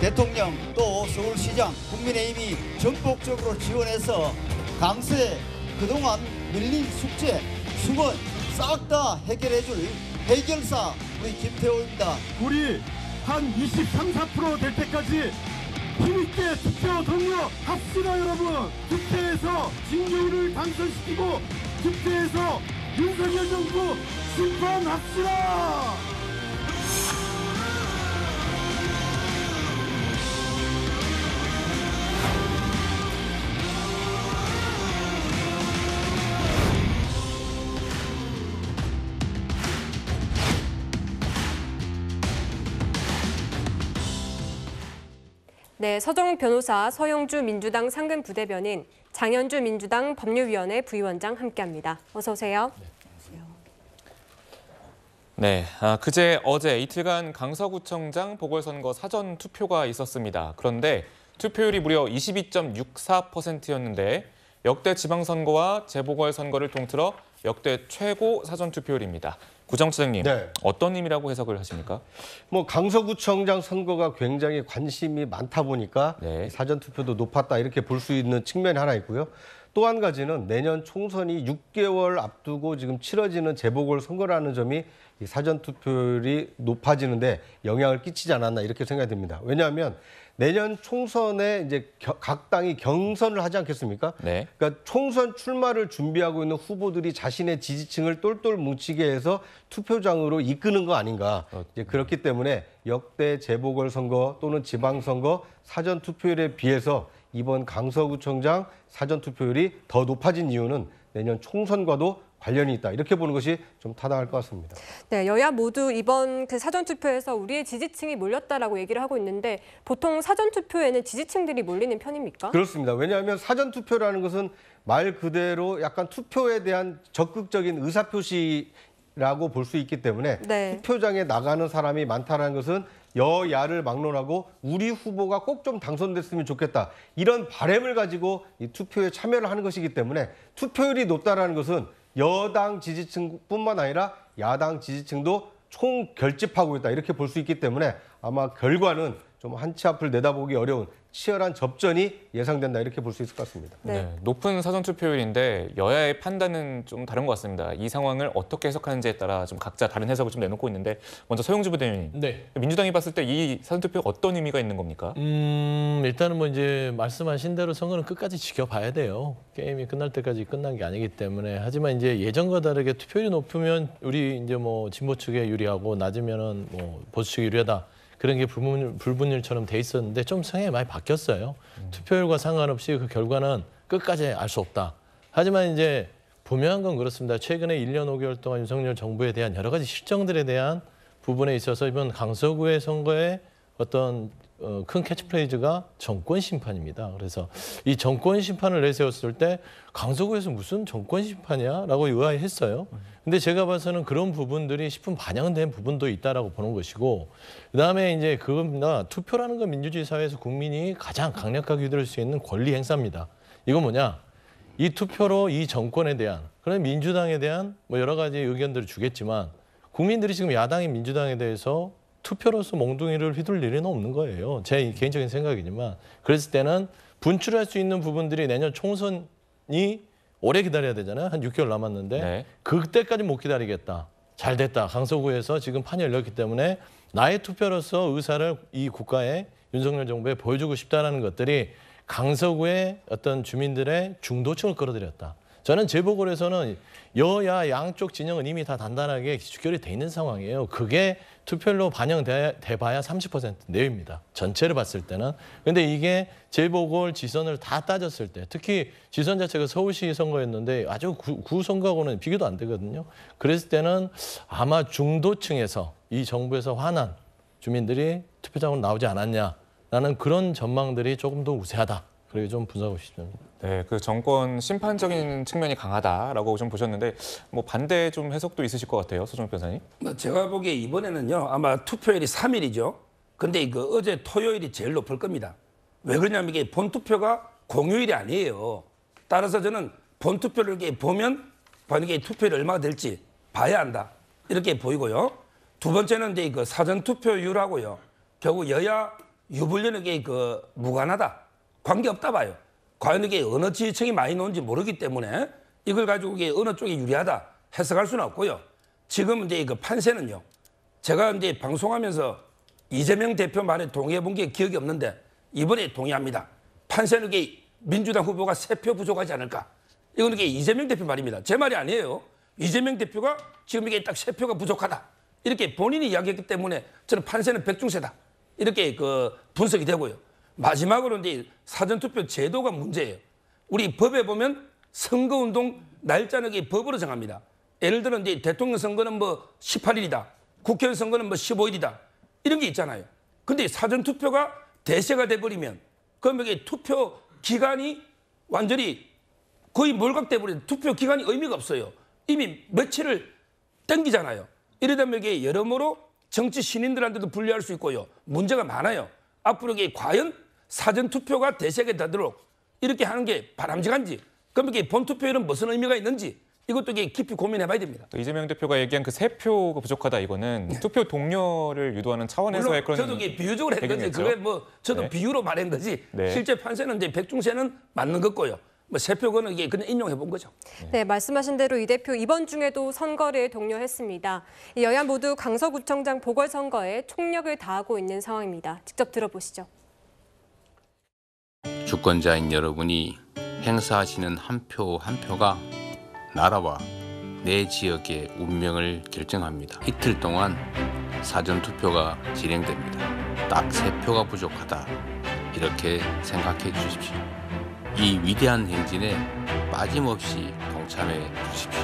대통령 또 서울시장 국민의힘이 전폭적으로 지원해서 강서에 그동안 밀린 숙제, 수건 싹 다 해결해줄 해결사 우리 김태호입니다. 우리 한 23, 4% 될 때까지 힘있게 투표 독려합시다 여러분. 투표에서 진경우를 당선시키고 투표에서 윤석열 정부 심판합시다. 네, 서정욱 변호사, 서영주 민주당 상근부대변인, 장현주 민주당 법률위원회 부위원장 함께합니다. 어서 오세요. 네, 어제 이틀간 강서구청장 보궐선거 사전 투표가 있었습니다. 그런데 투표율이 무려 22.64%였는데 역대 지방선거와 재보궐선거를 통틀어 역대 최고 사전 투표율입니다. 구정처장님, 네. 어떤 의미라고 해석을 하십니까? 강서구청장 선거가 굉장히 관심이 많다 보니까 네. 사전투표도 높았다 이렇게 볼 수 있는 측면이 하나 있고요. 또 한 가지는 내년 총선이 6개월 앞두고 지금 치러지는 재보궐선거라는 점이 이 사전투표율이 높아지는데 영향을 끼치지 않았나 이렇게 생각이 듭니다. 왜냐하면 내년 총선에 이제 각 당이 경선을 하지 않겠습니까? 네. 그러니까 총선 출마를 준비하고 있는 후보들이 자신의 지지층을 똘똘 뭉치게 해서 투표장으로 이끄는 거 아닌가. 이제 그렇기 때문에 역대 재보궐선거 또는 지방선거 사전투표율에 비해서 이번 강서구청장 사전투표율이 더 높아진 이유는 내년 총선과도 관련이 있다. 이렇게 보는 것이 좀 타당할 것 같습니다. 네, 여야 모두 이번 그 사전투표에서 우리의 지지층이 몰렸다라고 얘기를 하고 있는데 보통 사전투표에는 지지층들이 몰리는 편입니까? 그렇습니다. 왜냐하면 사전투표라는 것은 말 그대로 약간 투표에 대한 적극적인 의사표시라고 볼 수 있기 때문에 네. 투표장에 나가는 사람이 많다는 것은 여야를 막론하고 우리 후보가 꼭 좀 당선됐으면 좋겠다. 이런 바람을 가지고 이 투표에 참여를 하는 것이기 때문에 투표율이 높다는 것은 여당 지지층뿐만 아니라 야당 지지층도 총결집하고 있다. 이렇게 볼 수 있기 때문에 아마 결과는 좀 한 치 앞을 내다보기 어려운 치열한 접전이 예상된다. 이렇게 볼 수 있을 것 같습니다. 네. 높은 사전투표율인데 여야의 판단은 좀 다른 것 같습니다. 이 상황을 어떻게 해석하는지에 따라 좀 각자 다른 해석을 좀 내놓고 있는데 먼저 서영주 부대변인. 네. 민주당이 봤을 때 이 사전투표가 어떤 의미가 있는 겁니까? 일단은 뭐 이제 말씀하신 대로 선거는 끝까지 지켜봐야 돼요. 게임이 끝날 때까지 끝난 게 아니기 때문에. 하지만 이제 예전과 다르게 투표율이 높으면 우리 이제 뭐 진보 측에 유리하고 낮으면은 뭐 보수 측에 유리하다. 그런 게 불분율처럼 돼 있었는데 좀 성향이 많이 바뀌었어요. 투표율과 상관없이 그 결과는 끝까지 알 수 없다. 하지만 이제 분명한 건 그렇습니다. 최근에 1년 5개월 동안 윤석열 정부에 대한 여러 가지 실정들에 대한 부분에 있어서 이번 강서구의 선거에 어떤 큰 캐치프레이즈가 정권 심판입니다. 그래서 이 정권 심판을 내세웠을 때 강서구에서 무슨 정권 심판이야라고 의아해했어요. 근데 제가 봐서는 그런 부분들이 십분 반영된 부분도 있다라고 보는 것이고, 그다음에 이제 그겁니다. 투표라는 건 민주주의 사회에서 국민이 가장 강력하게 휘두를 수 있는 권리 행사입니다. 이건 뭐냐? 이 투표로 이 정권에 대한, 그런 민주당에 대한 뭐 여러 가지 의견들을 주겠지만 국민들이 지금 야당인 민주당에 대해서 투표로서 몽둥이를 휘둘릴 일은 없는 거예요. 제 개인적인 생각이지만. 그랬을 때는 분출할 수 있는 부분들이 내년 총선이 오래 기다려야 되잖아요. 한 6개월 남았는데 네. 그때까지 못 기다리겠다. 잘 됐다. 강서구에서 지금 판이 열렸기 때문에 나의 투표로서 의사를 이 국가에 윤석열 정부에 보여주고 싶다는 것들이 강서구의 어떤 주민들의 중도층을 끌어들였다. 저는 재보궐에서는 여야 양쪽 진영은 이미 다 단단하게 주결이 돼 있는 상황이에요. 그게 투표율로 반영돼봐야 30% 내외입니다. 전체를 봤을 때는. 근데 이게 재보궐 지선을 다 따졌을 때, 특히 지선 자체가 서울시 선거였는데 아주 구선거하고는 비교도 안 되거든요. 그랬을 때는 아마 중도층에서 이 정부에서 화난 주민들이 투표장으로 나오지 않았냐라는 그런 전망들이 조금 더 우세하다. 그렇게 좀 분석하고 싶습니다. 네, 그 정권 심판적인 측면이 강하다라고 좀 보셨는데 뭐 반대 좀 해석도 있으실 것 같아요, 서정욱 변호사님. 제가 보기에 이번에는요 아마 투표율이 3일이죠. 근데 어제 토요일이 제일 높을 겁니다. 왜 그러냐면 이게 본투표가 공휴일이 아니에요. 따라서 저는 본투표를 이렇게 보면 만약에 투표율이 얼마가 될지 봐야 한다 이렇게 보이고요. 두 번째는 이제 사전투표율하고요. 결국 여야 유불련에게 그 무관하다, 관계 없다 봐요. 과연 이게 어느 지지층이 많이 나온지 모르기 때문에 이걸 가지고 이게 어느 쪽이 유리하다 해석할 수는 없고요. 지금 이제 그 판세는요. 제가 이제 방송하면서 이재명 대표 말에 동의해 본 게 기억이 없는데 이번에 동의합니다. 판세는 이게 민주당 후보가 3표 부족하지 않을까. 이건 이게 이재명 대표 말입니다. 제 말이 아니에요. 이재명 대표가 지금 이게 딱 3표가 부족하다. 이렇게 본인이 이야기했기 때문에 저는 판세는 백중세다. 이렇게 그 분석이 되고요. 마지막으로 이제 사전투표 제도가 문제예요. 우리 법에 보면 선거운동 날짜는 이게 법으로 정합니다. 예를 들어 이제 대통령 선거는 뭐 18일이다. 국회의원 선거는 뭐 15일이다. 이런 게 있잖아요. 근데 사전투표가 대세가 돼버리면 그럼 이게 투표 기간이 완전히 거의 몰각돼 버리는 투표 기간이 의미가 없어요. 이미 며칠을 땡기잖아요. 이러다 이게 여러모로 정치 신인들한테도 불리할 수 있고요. 문제가 많아요. 앞으로 이게 과연 사전투표가 대세가 되도록 이렇게 하는 게 바람직한지, 그럼 이게 본투표에는 무슨 의미가 있는지 이것도 이게 깊이 고민해봐야 됩니다. 이재명 대표가 얘기한 그 3표가 부족하다 이거는 투표 동료를 유도하는 차원에서의 그런 저도 이게 비유적으로 한 거지. 그게 뭐 저도 네. 비유로 말한 거지. 네. 실제 판세는 이제 백중세는 맞는 거고요. 뭐 3표는 이게 그냥 인용해 본 거죠. 네, 말씀하신 대로 이 대표 이번 중에도 선거를 독려했습니다. 이 여야 모두 강서구청장 보궐선거에 총력을 다하고 있는 상황입니다. 직접 들어보시죠. 주권자인 여러분이 행사하시는 한 표 한 표가 나라와 내 지역의 운명을 결정합니다. 이틀 동안 사전투표가 진행됩니다. 딱 3표가 부족하다 이렇게 생각해 주십시오. 이 위대한 행진에 빠짐없이 동참해 주십시오.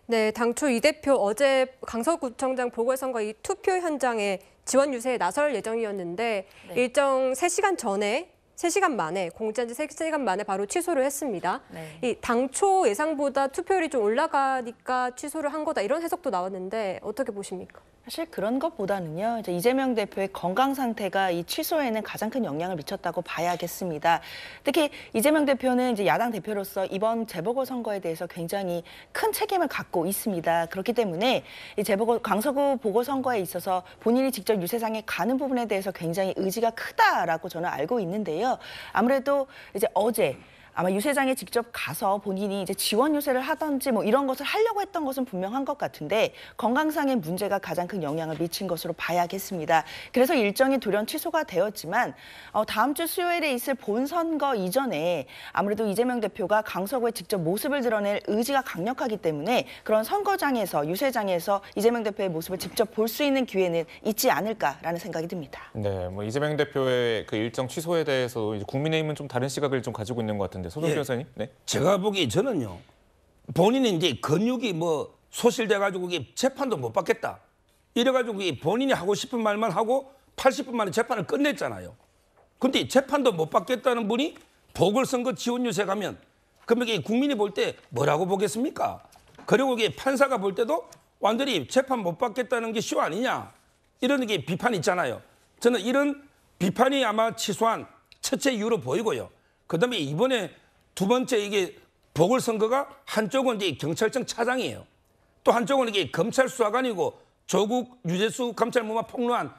네, 당초 이 대표 어제 강서구청장 보궐선거 이 투표 현장에 지원 유세에 나설 예정이었는데 일정 3시간 만에 공지한 지 3시간 만에 바로 취소를 했습니다. 이 당초 예상보다 투표율이 좀 올라가니까 취소를 한 거다 이런 해석도 나왔는데 어떻게 보십니까? 사실 그런 것보다는요, 이제 이재명 대표의 건강 상태가 이 취소에는 가장 큰 영향을 미쳤다고 봐야겠습니다. 특히 이재명 대표는 이제 야당 대표로서 이번 재보궐선거에 대해서 굉장히 큰 책임을 갖고 있습니다. 그렇기 때문에 이 강서구 보궐선거에 있어서 본인이 직접 유세장에 가는 부분에 대해서 굉장히 의지가 크다라고 저는 알고 있는데요. 아무래도 이제 어제 아마 유세장에 직접 가서 본인이 이제 지원 유세를 하든지 뭐 이런 것을 하려고 했던 것은 분명한 것 같은데 건강상의 문제가 가장 큰 영향을 미친 것으로 봐야겠습니다. 그래서 일정이 돌연 취소가 되었지만 다음 주 수요일에 있을 본선거 이전에 아무래도 이재명 대표가 강서구에 직접 모습을 드러낼 의지가 강력하기 때문에 그런 선거장에서 유세장에서 이재명 대표의 모습을 직접 볼 수 있는 기회는 있지 않을까라는 생각이 듭니다. 네, 뭐 이재명 대표의 그 일정 취소에 대해서 이제 국민의힘은 좀 다른 시각을 좀 가지고 있는 것 같은데. 소정 변호사님, 네. 제가 보기 저는요. 본인이 이제 근육이 뭐 소실돼 가지고 이게 재판도 못 받겠다. 이래 가지고 본인이 하고 싶은 말만 하고 80분 만에 재판을 끝냈잖아요. 근데 재판도 못 받겠다는 분이 보궐선거 지원 유세 가면 그럼 이게 국민이 볼 때 뭐라고 보겠습니까? 그리고 이게 판사가 볼 때도 완전히 재판 못 받겠다는 게 쇼 아니냐. 이런 게 비판이 있잖아요. 저는 이런 비판이 아마 취소한 첫째 이유로 보이고요. 그다음에 이번에 두 번째 이게 보궐선거가 한쪽은 이제 경찰청 차장이에요. 또 한쪽은 이게 검찰 수사관이고 조국 유재수 감찰무마 폭로한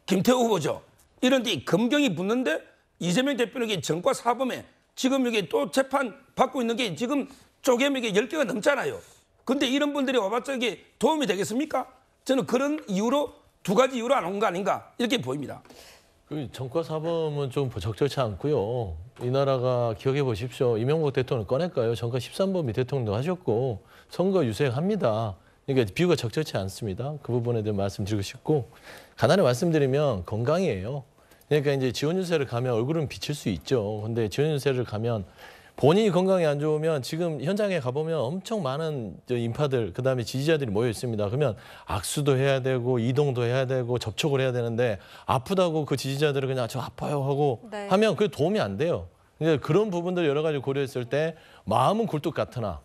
김태우 후보죠. 이런 데 검경이 붙는데 이재명 대표는 이게 정과 사범에 지금 이게 또 재판 받고 있는 게 지금 쪼개면 이게 10개가 넘잖아요. 근데 이런 분들이 와봤자 이게 도움이 되겠습니까? 저는 그런 이유로 두 가지 이유로 안 온 거 아닌가 이렇게 보입니다. 그 정과 사범은 좀 적절치 않고요. 이 나라가 기억해 보십시오. 이명박 대통령 꺼낼까요? 정과 13범이 대통령도 하셨고 선거 유세합니다. 그러니까 비유가 적절치 않습니다. 그 부분에 대해 말씀드리고 싶고 간단히 말씀드리면 건강이에요. 그러니까 이제 지원 유세를 가면 얼굴은 비칠 수 있죠. 근데 지원 유세를 가면 본인이 건강이 안 좋으면 지금 현장에 가보면 엄청 많은 인파들 그다음에 지지자들이 모여 있습니다. 그러면 악수도 해야 되고 이동도 해야 되고 접촉을 해야 되는데 아프다고 그 지지자들은 그냥 저 아파요 하고 하면 그게 도움이 안 돼요. 그러니까 그런 부분들 여러 가지 고려했을 때 마음은 굴뚝 같으나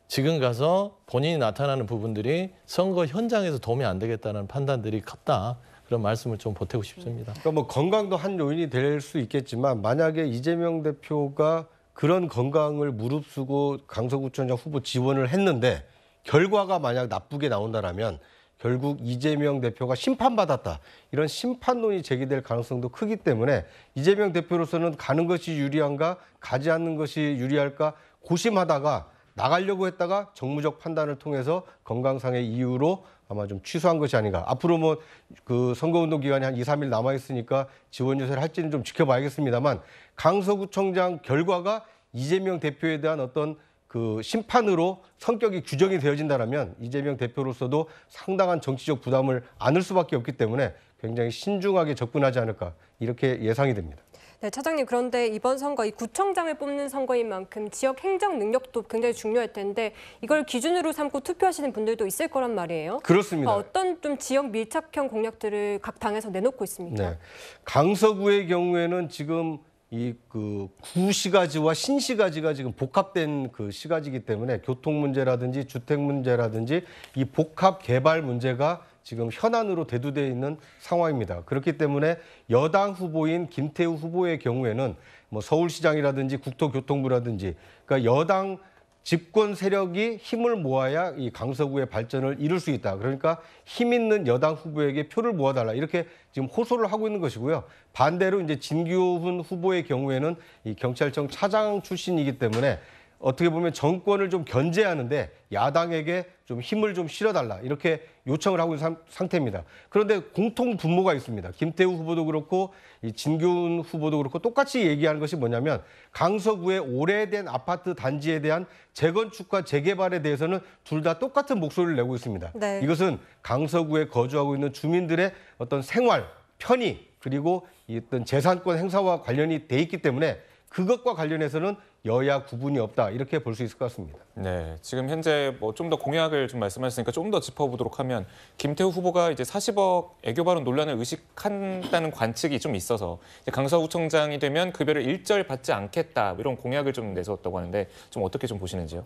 지금 가서 본인이 나타나는 부분들이 선거 현장에서 도움이 안 되겠다는 판단들이 컸다. 그런 말씀을 좀 보태고 싶습니다. 그러니까 뭐 건강도 한 요인이 될 수 있겠지만 만약에 이재명 대표가 그런 건강을 무릅쓰고 강서구청장 후보 지원을 했는데 결과가 만약 나쁘게 나온다라면 결국 이재명 대표가 심판받았다. 이런 심판론이 제기될 가능성도 크기 때문에 이재명 대표로서는 가는 것이 유리한가 가지 않는 것이 유리할까 고심하다가 나가려고 했다가 정무적 판단을 통해서 건강상의 이유로 아마 좀 취소한 것이 아닌가. 앞으로 뭐 그 선거운동 기간이 한 2, 3일 남아 있으니까 지원 유세를 할지는 좀 지켜봐야겠습니다만 강서구청장 결과가 이재명 대표에 대한 어떤 그 심판으로 성격이 규정이 되어진다면 이재명 대표로서도 상당한 정치적 부담을 안을 수밖에 없기 때문에 굉장히 신중하게 접근하지 않을까 이렇게 예상이 됩니다. 네, 차장님, 그런데 이번 선거 이 구청장을 뽑는 선거인 만큼 지역 행정 능력도 굉장히 중요할 텐데 이걸 기준으로 삼고 투표하시는 분들도 있을 거란 말이에요. 그렇습니다. 어떤 좀 지역 밀착형 공약들을 각 당에서 내놓고 있습니까? 네. 강서구의 경우에는 지금 이 그 구시가지와 신시가지가 지금 복합된 그 시가지이기 때문에 교통 문제라든지 주택 문제라든지 이 복합 개발 문제가 지금 현안으로 대두되어 있는 상황입니다. 그렇기 때문에 여당 후보인 김태우 후보의 경우에는 뭐 서울시장이라든지 국토교통부라든지 그러니까 여당 집권 세력이 힘을 모아야 이 강서구의 발전을 이룰 수 있다. 그러니까 힘 있는 여당 후보에게 표를 모아달라. 이렇게 지금 호소를 하고 있는 것이고요. 반대로 이제 진교훈 후보의 경우에는 이 경찰청 차장 출신이기 때문에 어떻게 보면 정권을 좀 견제하는데 야당에게 좀 힘을 좀 실어달라 이렇게 요청을 하고 있는 상태입니다. 그런데 공통 분모가 있습니다. 김태우 후보도 그렇고 이 진교훈 후보도 그렇고 똑같이 얘기하는 것이 뭐냐면 강서구의 오래된 아파트 단지에 대한 재건축과 재개발에 대해서는 둘 다 똑같은 목소리를 내고 있습니다. 네. 이것은 강서구에 거주하고 있는 주민들의 어떤 생활, 편의 그리고 이 어떤 재산권 행사와 관련이 돼 있기 때문에 그것과 관련해서는 여야 구분이 없다 이렇게 볼 수 있을 것 같습니다. 네, 지금 현재 뭐 좀 더 공약을 좀 말씀하셨으니까 좀 더 짚어보도록 하면 김태우 후보가 이제 40억 애교 발언 논란을 의식한다는 관측이 좀 있어서 이제 강서구청장이 되면 급여를 일절 받지 않겠다 이런 공약을 좀 내세웠다고 하는데 좀 어떻게 좀 보시는지요?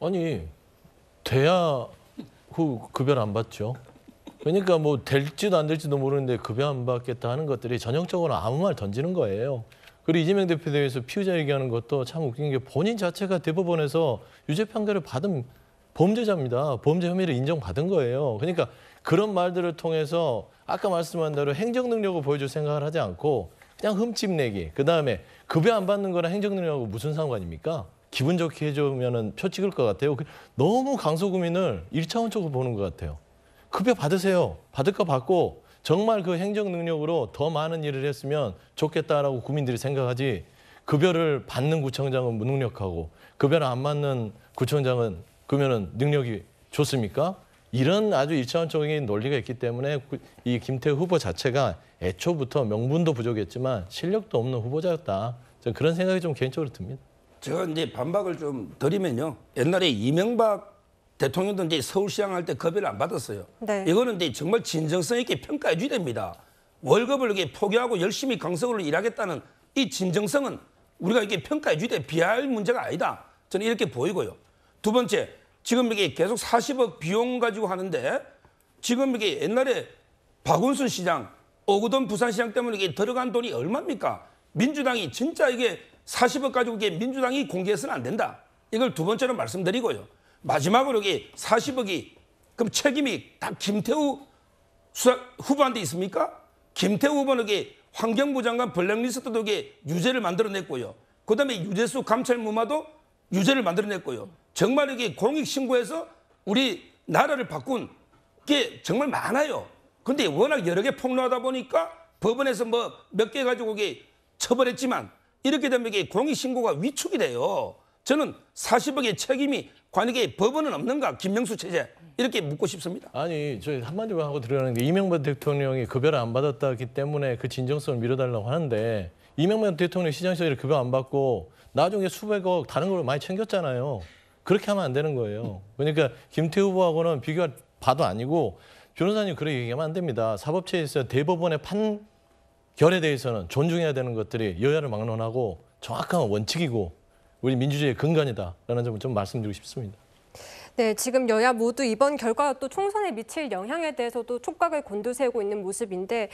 아니 돼야 후 급여를 안 받죠. 그러니까 뭐 될지도 안 될지도 모르는데 급여 안 받겠다 하는 것들이 전형적으로 아무 말 던지는 거예요. 그리고 이재명 대표에 대해서 피의자 얘기하는 것도 참 웃긴 게 본인 자체가 대법원에서 유죄 판결을 받은 범죄자입니다. 범죄 혐의를 인정받은 거예요. 그러니까 그런 말들을 통해서 아까 말씀한 대로 행정 능력을 보여줄 생각을 하지 않고 그냥 흠집내기. 그다음에 급여 안 받는 거랑 행정 능력하고 무슨 상관입니까? 기분 좋게 해주면은 표 찍을 것 같아요. 너무 강서구민을 1차원적으로 보는 것 같아요. 급여 받으세요. 받을 거 받고 정말 그 행정 능력으로 더 많은 일을 했으면 좋겠다라고 국민들이 생각하지 급여를 받는 구청장은 무능력하고 급여를 안 받는 구청장은 그러면은 능력이 좋습니까? 이런 아주 일차원적인 논리가 있기 때문에 이 김태우 후보 자체가 애초부터 명분도 부족했지만 실력도 없는 후보자였다. 저는 그런 생각이 좀 개인적으로 듭니다. 제가 이제 반박을 좀 드리면요. 옛날에 이명박 대통령도 이제 서울시장 할 때 급여를 안 받았어요. 네. 이거는 이제 정말 진정성 있게 평가해 줘야 됩니다. 월급을 이렇게 포기하고 열심히 강서구를 일하겠다는 이 진정성은 우리가 이렇게 평가해 줘야 돼. 비할 문제가 아니다. 저는 이렇게 보이고요. 두 번째, 지금 이게 계속 40억 비용 가지고 하는데 지금 이게 옛날에 박원순 시장, 오거돈 부산시장 때문에 이게 들어간 돈이 얼마입니까? 민주당이 진짜 이게 40억 가지고 이게 민주당이 공개해서는 안 된다. 이걸 두 번째로 말씀드리고요. 마지막으로 이게 40억이 그럼 책임이 다 김태우 후보한테 있습니까? 김태우 후보는 이게 환경부 장관 블랙리스트도 이게 유죄를 만들어냈고요. 그다음에 유재수 감찰 무마도 유죄를 만들어냈고요. 정말 이게 공익신고해서 우리 나라를 바꾼 게 정말 많아요. 근데 워낙 여러 개 폭로하다 보니까 법원에서 뭐 몇 개 가지고 이게 처벌했지만 이렇게 되면 이게 공익신고가 위축이 돼요. 저는 40억의 책임이 관익에 법원은 없는가? 김명수 체제 이렇게 묻고 싶습니다. 아니 저희 한마디만 하고 들어가는 게 이명박 대통령이 급여를 안 받았다기 때문에 그 진정성을 밀어달라고 하는데 이명박 대통령이 시장 시절에 급여 안 받고 나중에 수백억 다른 걸로 많이 챙겼잖아요. 그렇게 하면 안 되는 거예요. 그러니까 김태우 후보하고는 비교가 봐도 아니고 변호사님 그렇게 얘기하면 안 됩니다. 사법체에서 대법원의 판결에 대해서는 존중해야 되는 것들이 여야를 막론하고 정확한 원칙이고 우리 민주주의의 근간이다라는 점을 좀 말씀드리고 싶습니다. 네, 지금 여야 모두 이번 결과가 또 총선에 미칠 영향에 대해서도 촉각을 곤두세우고 있는 모습인데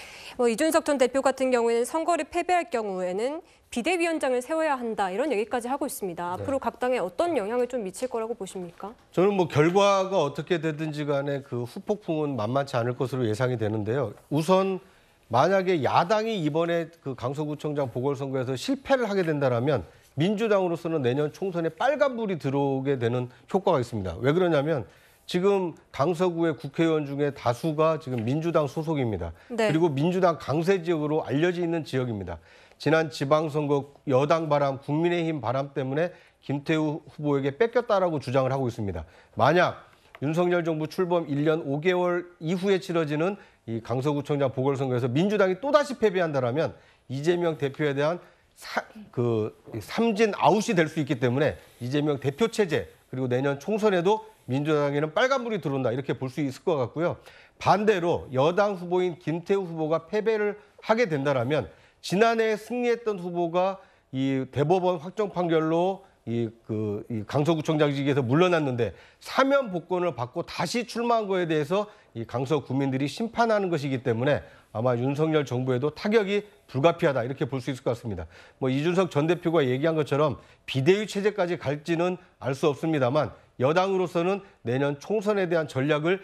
이준석 전 대표 같은 경우에는 선거를 패배할 경우에는 비대위원장을 세워야 한다 이런 얘기까지 하고 있습니다. 앞으로 각 당에 어떤 영향을 좀 미칠 거라고 보십니까? 저는 뭐 결과가 어떻게 되든지 간에 그 후폭풍은 만만치 않을 것으로 예상이 되는데요. 우선 만약에 야당이 이번에 그 강서구청장 보궐선거에서 실패를 하게 된다라면 민주당으로서는 내년 총선에 빨간불이 들어오게 되는 효과가 있습니다. 왜 그러냐면 지금 강서구의 국회의원 중에 다수가 지금 민주당 소속입니다. 네. 그리고 민주당 강세 지역으로 알려져 있는 지역입니다. 지난 지방선거 여당 바람, 국민의힘 바람 때문에 김태우 후보에게 뺏겼다라고 주장을 하고 있습니다. 만약 윤석열 정부 출범 1년 5개월 이후에 치러지는 이 강서구청장 보궐선거에서 민주당이 또다시 패배한다라면 이재명 대표에 대한 삼진 아웃이 될 수 있기 때문에 이재명 대표 체제 그리고 내년 총선에도 민주당에는 빨간불이 들어온다 이렇게 볼 수 있을 것 같고요. 반대로 여당 후보인 김태우 후보가 패배를 하게 된다라면 지난해 승리했던 후보가 이 대법원 확정 판결로 이 강서구청장직에서 물러났는데 사면 복권을 받고 다시 출마한 거에 대해서 이 강서 구민들이 심판하는 것이기 때문에 아마 윤석열 정부에도 타격이 불가피하다 이렇게 볼 수 있을 것 같습니다. 뭐 이준석 전 대표가 얘기한 것처럼 비대위 체제까지 갈지는 알 수 없습니다만 여당으로서는 내년 총선에 대한 전략을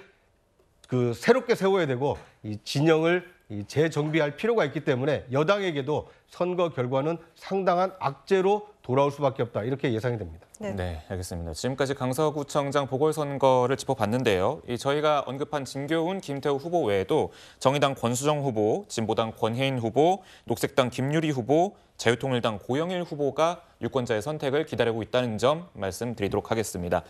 새롭게 세워야 되고 이 진영을 재정비할 필요가 있기 때문에 여당에게도 선거 결과는 상당한 악재로 돌아올 수밖에 없다 이렇게 예상이 됩니다. 네, 알겠습니다. 지금까지 강서구청장 보궐선거를 짚어봤는데요. 저희가 언급한 진교훈, 김태우 후보 외에도 정의당 권수정 후보, 진보당 권혜인 후보, 녹색당 김유리 후보, 자유통일당 고영일 후보가 유권자의 선택을 기다리고 있다는 점 말씀드리도록 하겠습니다.